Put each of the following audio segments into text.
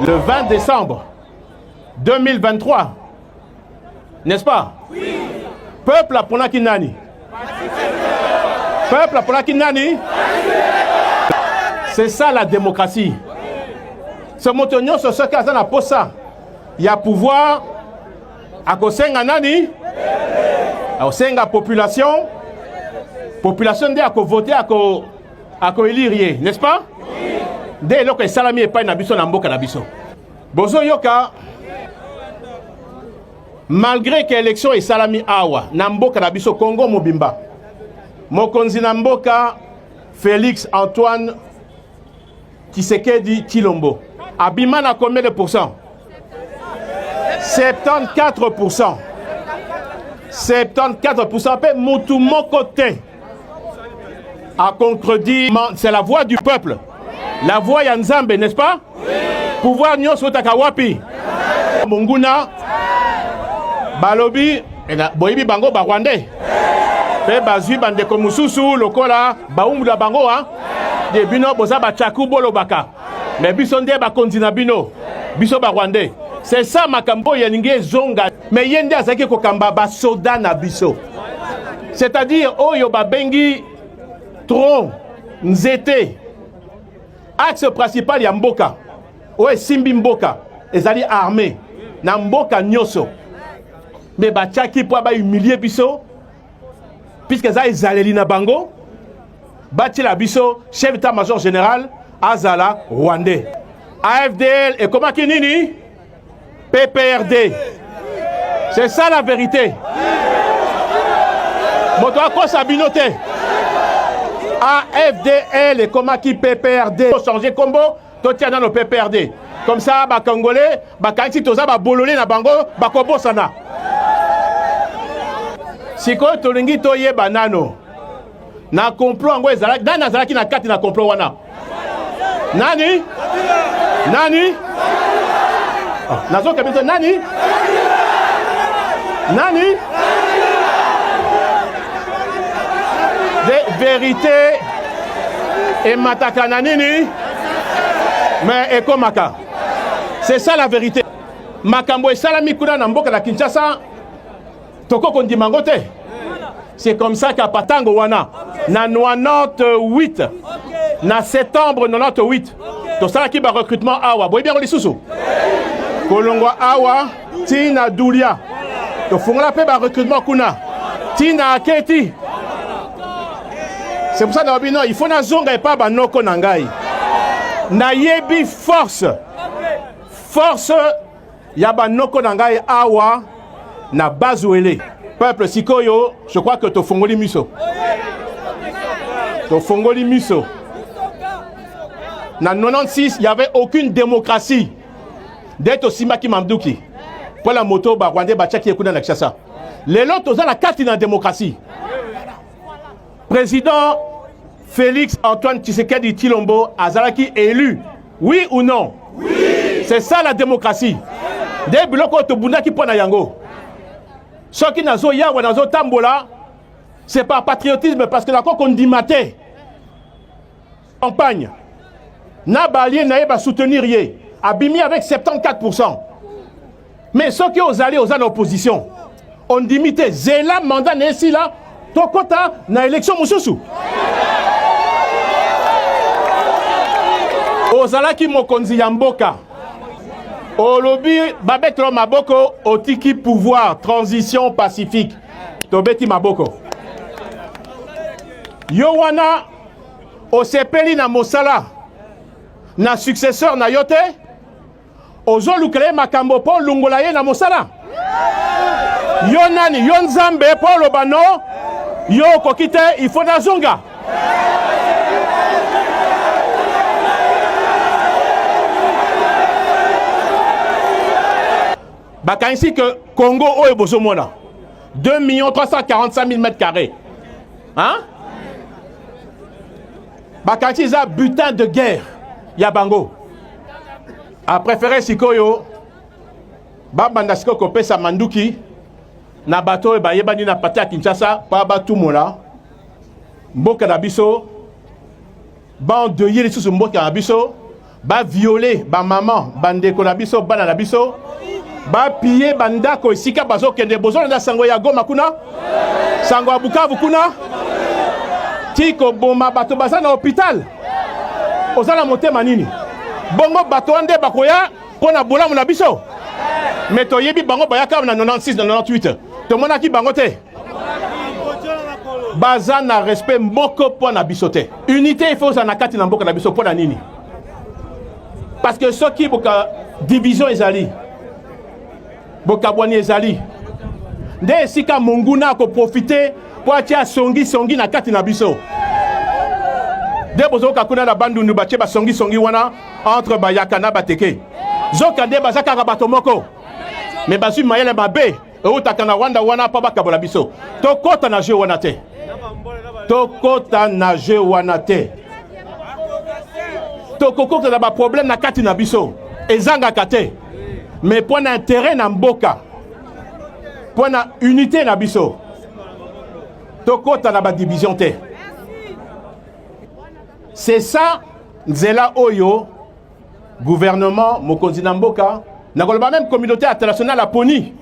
Le 20 décembre 2023, n'est-ce pas? Oui. Peuple apona kinani. Peuple apona kinani. C'est ça la démocratie. Ce motonio sur ce cas na posa. Il y a pouvoir à kosenga nani? À kosenga population. Population de à voter à élire, n'est-ce pas? Dès lors que salami est pas na biso na mboka na biso. Bozo yoka. Malgré que l'élection est salami awa na mboka na biso Congo mobimba. Mokonzi na mboka Félix Antoine Tshisekedi Tshilombo. Abima na combien de pourcents? 74%. 74%. Pe mutu mokote a concrédit, c'est la voix du peuple. La voix ya Nzambe, n'est-ce pas? Oui. Pouvoir nyonso takawapi. Munguna Balobi boyibi bango ba Rwandais. Pe bazui bande ko mususu lokola baumula bango hein. De bino boza ba chaku bolo baka. Mais biso nde ba kontina bino. Biso ba Rwandais. C'est ça makambo ya ninge zonga. Mais yende azaki ko kamba ba soda na biso. C'est-à-dire oyo ba bengi tron nzete. Axe principal ya mboka. Oye simbi mboka. Ezali armée. Na mboka nyoso. Mais ba tchaki po ba humilier biso. Puisque ça ezaleli na bango. Bati la biso chef d'état-major général Azala Rwandais. AFDL et comment kinini? PPRD. C'est ça la vérité. Moto ako sabinote. AFDL et comment qui PPRD. Faut changer combo, to tia dans le PPRD. Comme ça ba congolais, ba kanti toza ba bololé na bango, ba kobosana. Siko tolingi to ye banano. Na complot ngo ezala, na nazalaki na kati na complot wana. Nani? Nani? Nazo kabito nani? Nani? De vérité et matakana nini? Mais ekomaka. C'est ça la vérité. Makambo et salami kuna na mboka la Kinshasa. Toko kondi mangote. C'est comme ça qu'à Patango wana na 98 na septembre 98 to sala ki ba recrutement awa boy bien lisusu kolongwa awa tina dulia to fungola pe ba recrutement kuna tina aketi. C'est pour ça que non, il faut na zonga et pas banoko nangai. Na yebi force. Force ya banoko nangai awa na bazouele. Peuple sikoyo, je crois que to fongoli miso. To fongoli miso. Na 96, il n'y avait aucune démocratie. D'être aussi Maki Mamdouki. Pour la moto, ba Rwandais ba Tchaki ekuna na Kinshasa. Les lots ont la carte dans démocratie. Président Félix Antoine Tshisekedi Tshilombo azalaki élu. Oui ou non? Oui. C'est ça la démocratie. Des biloko to bundaki pona yango. Ce qui n'a pas yawa nazo tambola, c'est par patriotisme parce que d'accord qu'on dit maté. Campagne. Na balien na ba soutenir yé. Abimi avec 74%. Mais ceux qui ont allé aux opposition, on dimité zela mandat nesi là, tokota na élection mususu. Ozalaki mokonzi ya mboka. Olobi babetro maboko otiki pouvoir transition pacifique. Tobeti maboko. Yowana osepeli na mosala na successeur na yote. Ozolukele makambo po lungola ye na mosala. Yonani yonzambe po lobano yo kokite il faut na zonga. Baka ainsi que Congo oyo bozomona 2 345 000 mètres carrés. Hein? Baka ainsi ça butin de guerre. Yabango. A préféré sikoyo babanda siko kopesa manduki na bato ba yebani na pati ya Kinshasa pa batu mola mboka na biso ba de yeli susu mboka na biso ba violer ba maman bandeko na biso bana na biso ba piller bandako esika bazo kende bozo na sango ya Goma kuna sango ya Bukavu kuna tiko boma bato baza na hôpital ozala motema nini bongo bato ande bakoya pona bolamu na biso mais toyebi bango bayaka na 96 na 98 tomonaki bango te baza na respect moko pona biso te unité il faut ça na kati na mboka na biso pona nini parce que ceux qui boka division ezali boka bwani ezali nde esika monguna ko profiter po atia songi na kati na biso de bozoka kuna na bandundu batie ba songi wana entre bayaka na bateke zoka nde bazaka ka bato moko mais basu mayele babe eutaka na Rwanda wana pa bakabola biso tokota na jeu wana te tokota na jeu wana te tokokota na ba problème na kati na biso ezanga kate mais pour un intérêt na mboka pour na unité na biso tokota na ba division te c'est ça nzela oyo gouvernement mokonzi na mboka na koloba même communauté internationale a poni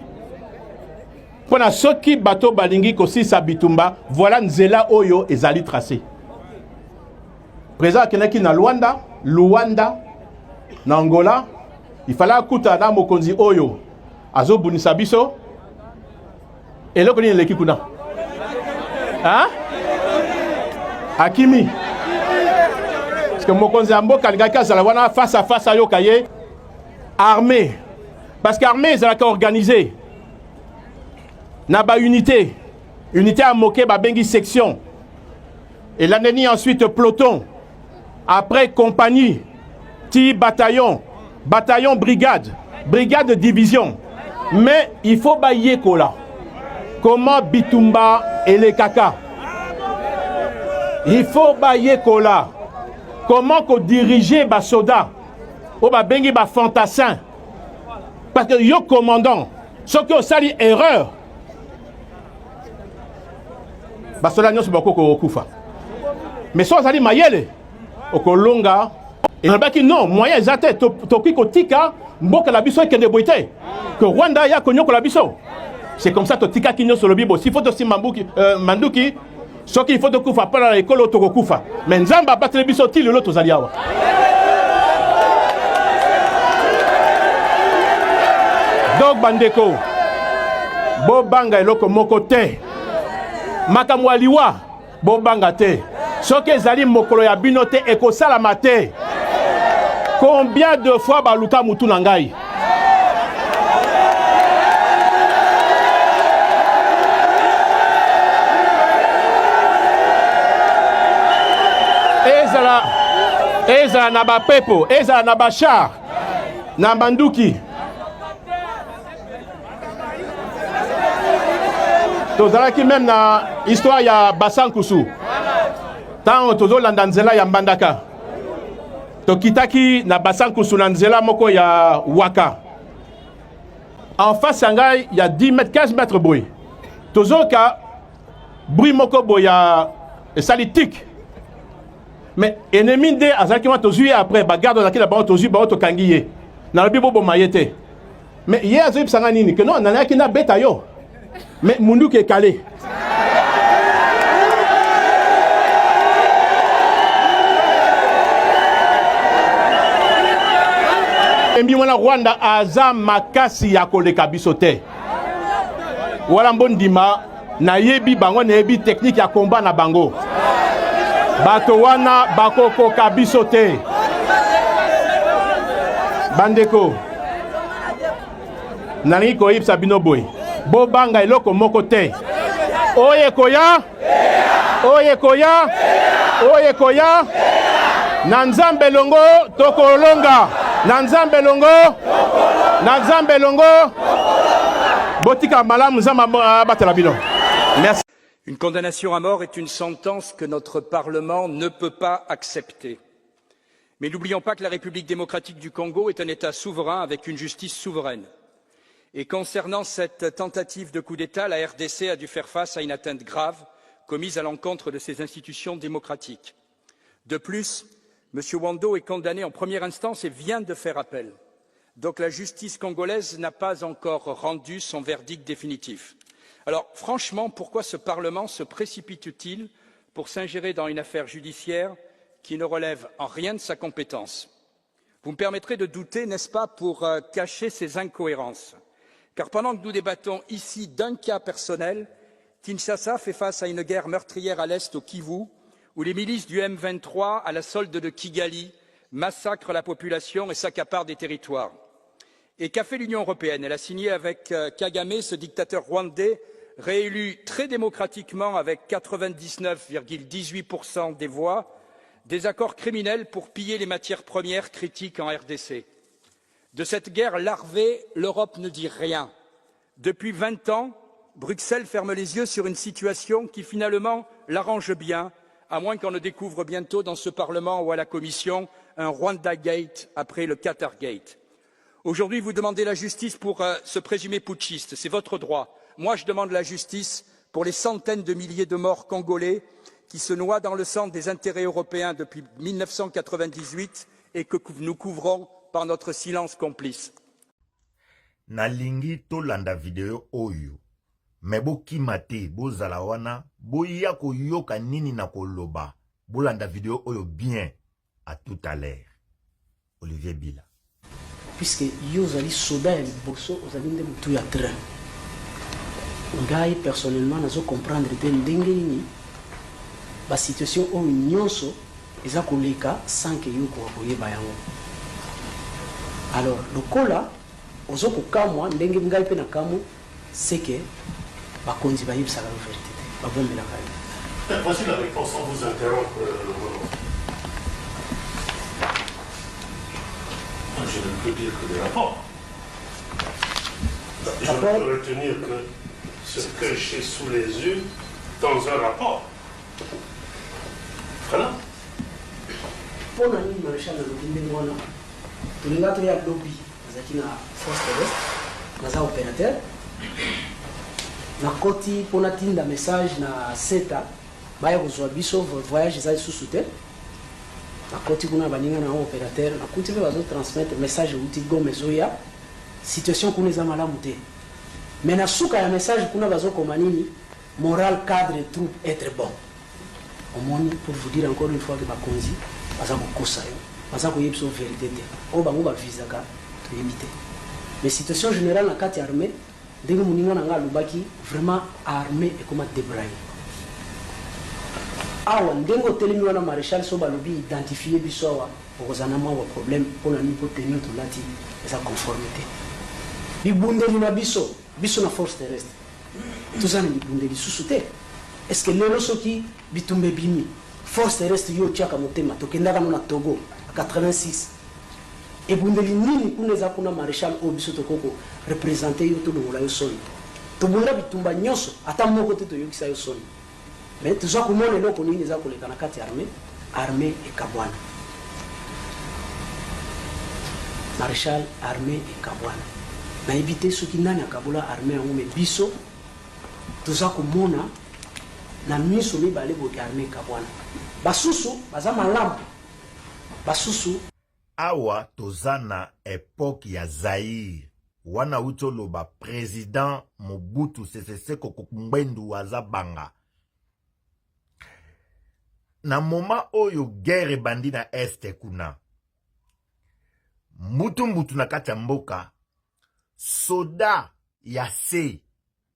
pour na soki bato balingi kosisa bitumba voilà nzela oyo ezali tracé président kenaki na Luanda na Angola il fallait akuta na mokonzi oyo azobunisa biso eloko nini leki kuna hein akimi parce que mokonzi amboka alingaki azala wana face à face ayoka ye armée parce qu'armée ezalaka organisée na ba unité à moke ba bengi section et l'année ensuite peloton après compagnie ti bataillon brigade division mais il faut ba yekola comment bitumba et les kaka il faut ba yekola comment ko diriger ba soda o ba bengi ba fantassin parce que yo commandant ce que sali erreur ba soda nyonso bakoko kufa mais so sali mayele okolonga et on baki non moyen ezate toki kotika mboka la biso ekende boite que Rwanda ya konyoko la biso c'est comme ça totika kinyo solo bibo s'il faut aussi manduki ce qu'il faut de kufa pas la école tokokufa mais nzamba battre biso ti lelo tozali awa donc bandeko bo banga eloko moko te makambo aliwa bo banga te soki ezali mokolo ya bino te ekosalama te combien de fois baluka mutu na ngai ezala na bapepo ezala na bachar na banduki tozalaki même na histoire ya Basankusu tant tozolanda nzela ya Mbandaka tokitaki na Basankusu na nzela moko ya Waka en face ngai ya 10 mètres 15 mètres boy tozoka bruit moko boy ya salitique mais ennemi de azalaki ma tozui après bagarde na kila ba tozui ba to kangiye na lobi bobo mayete mais hier azui sanga nini que non nanaki na beta yo mais mundu ke calé embi mwana Rwanda aza makasi ya koleka biso te wala mbondima na yebi bango na yebi technique ya combat na bango bato wana bakoko kabiso te bandeko nani ko ipsa bino boy bo banga eloko moko te oye koya na nzambe longo tokolonga na nzambe longo botika malamu nzamba batela bino merci. Une condamnation à mort est une sentence que notre Parlement ne peut pas accepter. Mais n'oublions pas que la République démocratique du Congo est un État souverain avec une justice souveraine. Et concernant cette tentative de coup d'État, la RDC a dû faire face à une atteinte grave commise à l'encontre de ses institutions démocratiques. De plus, M. Wando est condamné en première instance et vient de faire appel. Donc la justice congolaise n'a pas encore rendu son verdict définitif. Alors franchement, pourquoi ce Parlement se précipite-t-il pour s'ingérer dans une affaire judiciaire qui ne relève en rien de sa compétence? Vous me permettrez de douter, n'est-ce pas, pour cacher ces incohérences. Car pendant que nous débattons ici d'un cas personnel, Kinshasa fait face à une guerre meurtrière à l'est au Kivu, où les milices du M23, à la solde de Kigali, massacrent la population et s'accaparent des territoires. Et qu'a fait l'Union européenne? Elle a signé avec Kagame, ce dictateur rwandais, réélu très démocratiquement avec 99,18% des voix, des accords criminels pour piller les matières premières critiques en RDC. De cette guerre larvée, l'Europe ne dit rien. Depuis 20 ans, Bruxelles ferme les yeux sur une situation qui finalement l'arrange bien, à moins qu'on ne découvre bientôt dans ce Parlement ou à la Commission un Rwanda Gate après le Qatar Gate. Aujourd'hui, vous demandez la justice pour ce présumé putschiste, c'est votre droit. Moi, je demande la justice pour les centaines de milliers de morts congolais qui se noient dans le sang des intérêts européens depuis 1998 et que nous couvrons par notre silence complice. Nalingi tolanda video oyo. Me bokima te bozala wana boya koyoka nini na koloba. Bolanda video oyo bien. À tout à l'heure. Olivier Bila. Puisque yo zali soda ya liboso ozali nde mutu ya train. Ngai personnellement nazo comprendre te ndenge nini ba situation oyo nyonso eza koleka sans que yo koyeba yango. Alors lokola ozo kokamwa ndenge ngai pe na kamwa c'est que bakonzi bayebisaka la vérité te babombelaka yo. Voici la réponse sans vous interrompre. Je ne peux dire que des rapports. Je ne peux retenir que ce que j'ai sous les yeux dans un rapport. Voilà. Pour nani maréchal de l'Obindemwana, tout le monde a lobby, nazaki na force terrestre, naza opérateur. Na koti pour natinda message na SETA, baya kozwa biso voyage ezali sous terre. Na koti kuna baninga na opérateur, na koti pe bazo transmettre message uti Goma Zoya, situation kuna eza malamu te. Mais na suka ya message kuna bazo komanini, moral cadre troupe être bon. Omoni pour vous dire encore une fois que bakonzi baza kokosa yo, baza koyebisa vérité te. O bango ba visaka to yebite. Mais situation générale na kati armée, ndenge moninga na nga lubaki vraiment armée et comment débrayer. Awa ndenge otelemi wana maréchal so balobi identifier biso awa okozana mwa problème pour na niveau tenir to lati eza conformité. Bibundeli na biso na force terrestre. Tozana bibundeli susu te. Est-ce que lelo soki bitumbe bimi force terrestre yo tiaka motema tokendaka na Togo à 86 et bundeli nini kuneza kuna maréchal obiso tokoko représenter yo to longola yo soni to bunda bitumba nyonso ata moko te to yokisa yo soni mais tuza komona eloko nini eza koleka na kati armée et kabwana maréchal armée et kabwana na éviter soki nani akabola armée yango mais biso tuza komona na miso mibale boki armée kabwana basusu baza malamu basusu Awa tozana époque ya Zaïre. Wana utoloba président Mobutu Sese Seko Ngbendu wazabanga. Na moma oyo guerre bandi na este kuna. Mbutu na kati ya mboka. Soda ya se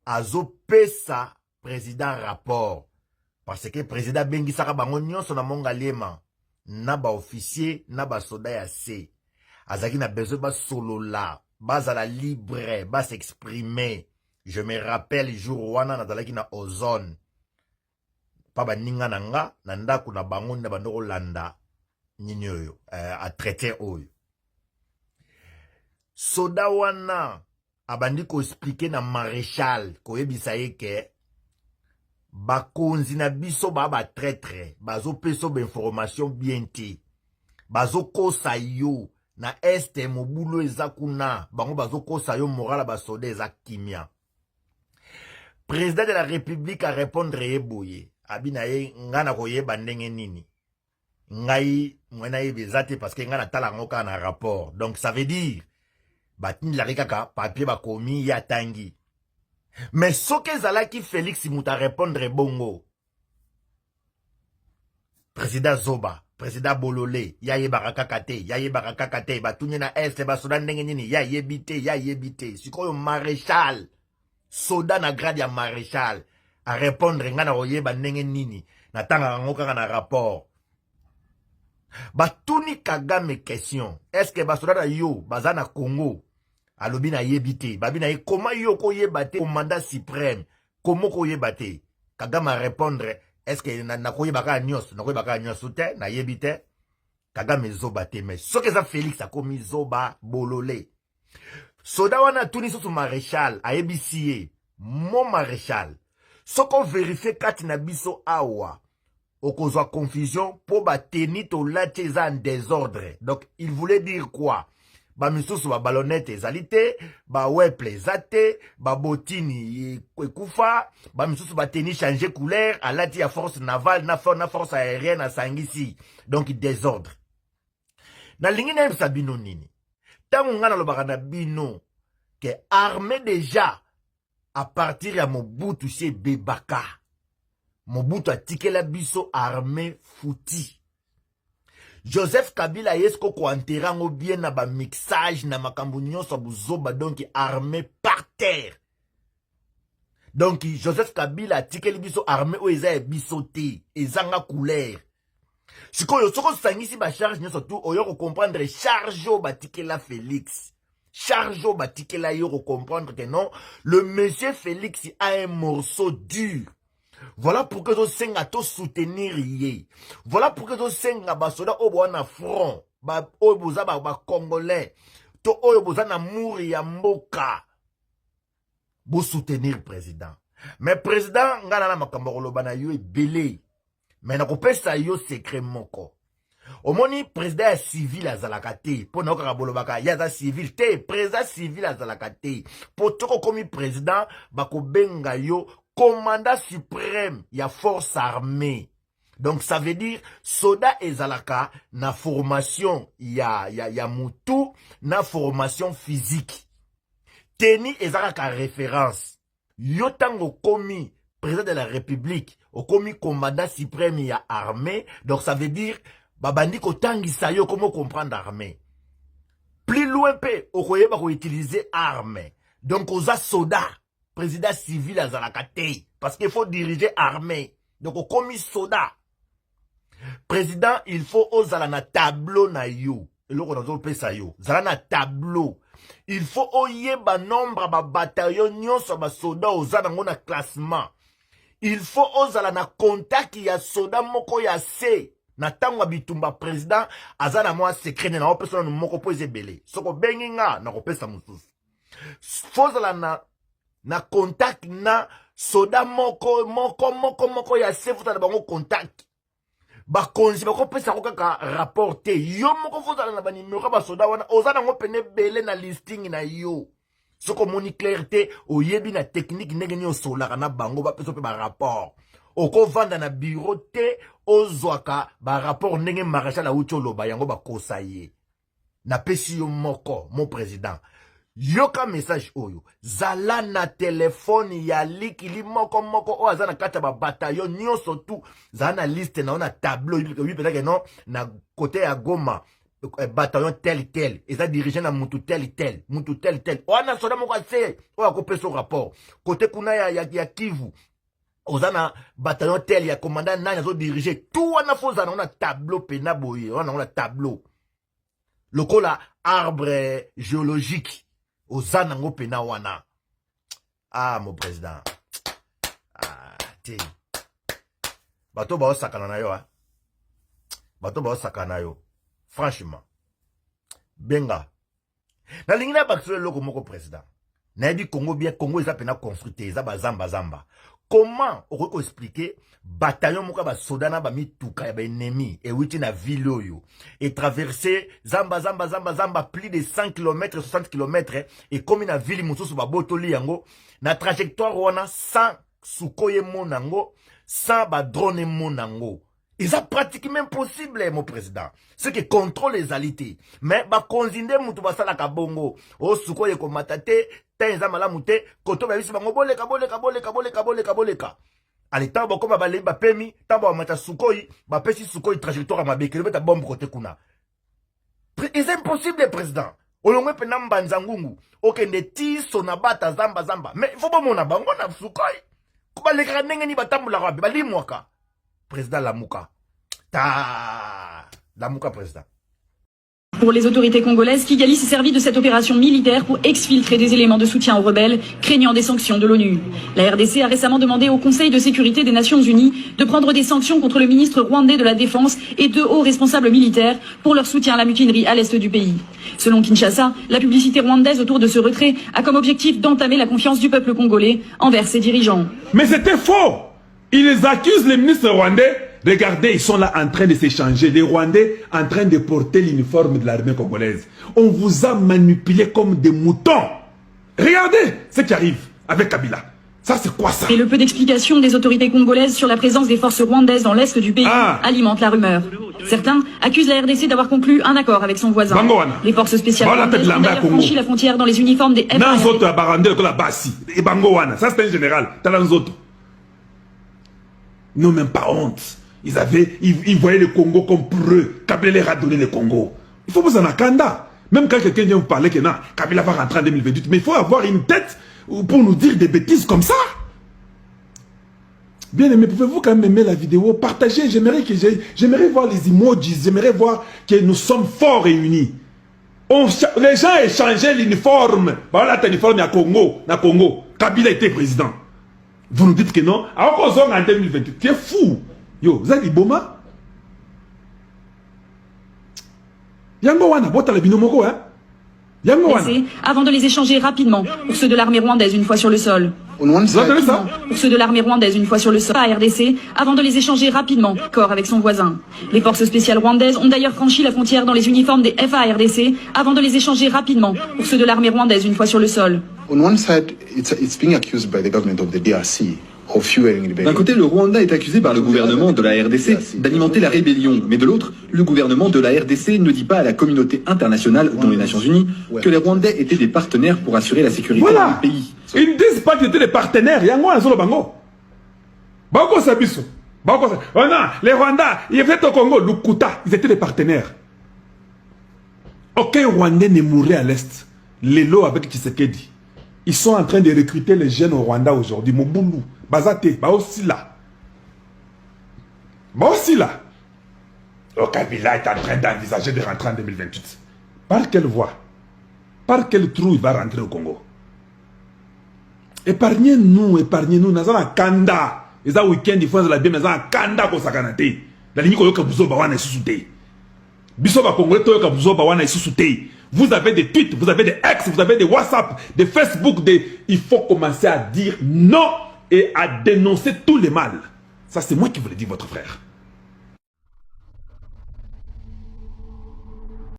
azo pesa président rapport. Parce que président bengi saka bango nyonso na monga lema. Na ba officier, na ba soda ya se. Azaki na besoin ba solola, bazala libre, ba s'exprimer. Je me rappelle jour wana nazalaki na ozone. Pa ba ninga na nga, na ndaku na bango na bandoko landa nini oyo, a traiter oyo. Soda wana abandi ko expliquer na maréchal ko yebisa yeke bakonzi na biso ba traître bazo peso ba information bien te bazo kosa yo na este mobulo eza kuna bango bazo kosa yo moral ba soda eza kimia. Président de la République a répondre yeboye abina ye ngana koyeba ndenge nini ngai mwena yebezate parce que nga natala ngoka na rapport. Donc ça veut dire batini la kaka papier bakomi ya tangi. Mais soke zalaki Félix muta répondre bongo. Président Zoba, président Bololé, ya yebaka kakate, ya yebaka kakate, batunye na est basoda ndenge nini, ya yebite. Sikoyo maréchal, soda na grade ya maréchal, a répondre nga na oyeba ndenge nini, na tanga ngoka na rapport. Batuni Kagame question, est-ce que basoda na yo, bazana Congo, alobi na yebite, babi na ye, comment yo ko yebate, commandant suprême, comment ko yebate, Kagame a répondre, est-ce que na koyebaka nyos, na koyebaka nyos te, na yebite, Kagame zoba te, mais ce que ça Félix a commis zoba bololé. Soda wana tuni sosu maréchal, a yebisiye, mon maréchal, ce qu'on vérifie kati na biso awa, okozwa confusion, po ba teni to lati en désordre. Donc, il voulait dire quoi? Ba misusu ba ballonnette ezalite, ba weple ezate, ba botini kufa, ba misusu ba teni changer couleur, alati ya force navale, na force aérienne à sangisi. Donc, désordre. Na lingi na yebisa bino nini? Tango nga na lobaka na bino, que armée déjà, à partir ya Mobutu chez Bebaka, Mobutu a tiqué la biso armée fouti. Joseph Kabila yesko ko enterrango bien na ba mixage na makambo nyonso buzoba donc armée par terre. Donc Joseph Kabila tikeli biso armée o eza biso te, ezanga couleur. Sikoyo soko sangisi ba charge nyonso tout oyo ko comprendre charge o batikela Félix. Charge o batikela yo ko comprendre que non, le monsieur Félix a un morceau dur. Voilà pourquoi je senga to soutenir yé. Voilà pourquoi je senga basoda obo na front, ba oboza ba congolais, to oboza na muri ya mboka. Bo soutenir président. Mais président ngana na makambo koloba na yo ebele. Mais na kopesa yo secret moko. Omoni président ya civil azalaka te, po na okaka bolobaka ya za civil te, président civil azalaka te. Po toko komi président bako benga yo commandant suprême, il y a force armée. Donc ça veut dire soda ezalaka na formation ya mutu na formation physique. Teni ezalaka référence. Yo tango komi président de la République, au komi commandant suprême ya armée, donc ça veut dire babandi ko tangisa yo comment comprendre armée. Plus loin pe okoyeba ko utiliser arme. Donc oza soda président civil à Zalakate, parce qu'il faut diriger armée. Donc, au commis soda. Président, il faut aux na tableau na yo. Et là, on a pesa yo. Zalana tableau. Il faut oye ba nombre ba bataillon nyon so ba soda aux na classement. Il faut aux na contact ya soda moko ya se. Na tango bitumba président, azana moi secret na opesa no moko po ezebele. Soko benginga na kopesa mususu. Faut na contact na soda moko ya sefuta na bango contact ba konzi ba ko pesa ko kaka rapporter yo moko futa na ba numéro ba soda wana ozana ngo pene bele na listing na yo soko moni clarté oyebi na technique ndenge ni osola na bango ba pesa pe ba rapport oko vanda na bureau te ozwaka ba rapport ndenge maréchal aucho ba yango ba kosaye na pesi yo moko mon président. Yoka message oyo zala na telefone ya likili moko o azana kata ba bataillon nyonso tout zana liste na ona tableau oui peut-être non na côté ya Goma bataillon tel eza dirigé na mutu tel ona soda moko ase o akopesa so rapport côté kuna ya Kivu ozana bataillon tel ya commandant nani zo diriger tout wana foza na ona tableau pena boye ona tableau lokola arbre géologique Ozana ngo pena wana. Ah, mon président. Ah, ti. Bato ba osakana na yo, hein. Bato ba osakana na yo. Franchement. Benga. Na lingina bakso loko moko président. Na yebi Congo bien Congo eza pena construite eza bazamba. Comment on peut expliquer bataillon moka ba soda na ba mituka ya ba ennemi et witi na ville oyo et traverser zamba plus de 100 km 60 km et comme na ville mususu ba botoli yango na trajectoire wana sans sukoye monango sans ba drone monango Et ça pratiquement impossible, mon président. Ce qui contrôle les alités. Mais, konzinde mutu basala kabongo. O suko yeko matate, tenza malamute, koto babisi bango boleka. Allez, tant bon comme balé, pemi, tant bon mata sukoi, pesi sukoi trajectoire à ma béque, le beta bombe côté kuna. C'est impossible, président. Olongwe penam banzangungu. Okende ti sonabata zamba. Mais il faut pas mon abango na sukoi. Kuba le granenge ni batambu la rabi, bali mwaka. Président Lamouka. Lamouka, président. Pour les autorités congolaises, Kigali s'est servi de cette opération militaire pour exfiltrer des éléments de soutien aux rebelles, craignant des sanctions de l'ONU. La RDC a récemment demandé au Conseil de sécurité des Nations Unies de prendre des sanctions contre le ministre rwandais de la Défense et deux hauts responsables militaires pour leur soutien à la mutinerie à l'est du pays. Selon Kinshasa, la publicité rwandaise autour de ce retrait a comme objectif d'entamer la confiance du peuple congolais envers ses dirigeants. Mais c'était faux! Ils accusent les ministres rwandais. Regardez, ils sont là en train de s'échanger. Les Rwandais en train de porter l'uniforme de l'armée congolaise. On vous a manipulé comme des moutons. Regardez ce qui arrive avec Kabila. Ça, c'est quoi ça? Et le peu d'explications des autorités congolaises sur la présence des forces rwandaises dans l'est du pays alimente la rumeur. Certains accusent la RDC d'avoir conclu un accord avec son voisin. Les forces spéciales rwandaises ont d'ailleurs franchi la frontière dans les uniformes des FARDC. Ça, c'est un général. Non, même pas honte. Ils voyaient le Congo comme pour eux. Kabila leur a donné le Congo. Il faut vous en akanda. Même quand quelqu'un vient vous parler que non, Kabila va rentrer en 2028. Mais il faut avoir une tête pour nous dire des bêtises comme ça. Bien aimé, pouvez-vous quand même aimer la vidéo? Partagez. J'aimerais voir les emojis. J'aimerais voir que nous sommes forts et unis. Les gens échangeaient l'uniforme. Voilà ton uniforme à Congo. Kabila était président. Vous nous dites que non. Alors qu'on sort en 2028. Tu es fou. Yo, Zali Boma. Yango wana, bota le binomoko, hein. Yango wana. Avant de les échanger rapidement pour ceux de l'armée rwandaise une fois sur le sol. Pour ceux de l'armée rwandaise une fois sur le sol. À RDC, avant de les échanger rapidement, corps avec son voisin. Les forces spéciales rwandaises ont d'ailleurs franchi la frontière dans les uniformes des FARDC avant de les échanger rapidement pour ceux de l'armée rwandaise une fois sur le sol. On one side, it's being accused by the government of the DRC. D'un côté, le Rwanda est accusé par le gouvernement de la RDC d'alimenter la rébellion, mais de l'autre, le gouvernement de la RDC ne dit pas à la communauté internationale, dont les Nations Unies, que les Rwandais étaient des partenaires pour assurer la sécurité du pays. Ils ne disent pas qu'ils étaient des partenaires. Les Rwandais, ils étaient au Congo, Lukuta, ils étaient des partenaires. Aucun Rwandais n'est mouru à l'Est. Lelo avec Tshisekedi. Ils sont en train de recruter les jeunes au Rwanda aujourd'hui. Mobutu, Bazate, Baosila. Le Kabila est en train d'envisager de rentrer en 2028. Par quelle voie? Par quel trou il va rentrer au Congo? Épargnez-nous. Nous avons un kanda. Ils ont un week-end, ils font la bien, mais ils ont un kanda pour s'akanate. La ligne qu'on a besoin de sous-souter. Vous avez des tweets, vous avez des ex, vous avez des WhatsApp, des Facebook, il faut commencer à dire non et à dénoncer tous les mal. Ça, c'est moi qui vous le dis, votre frère.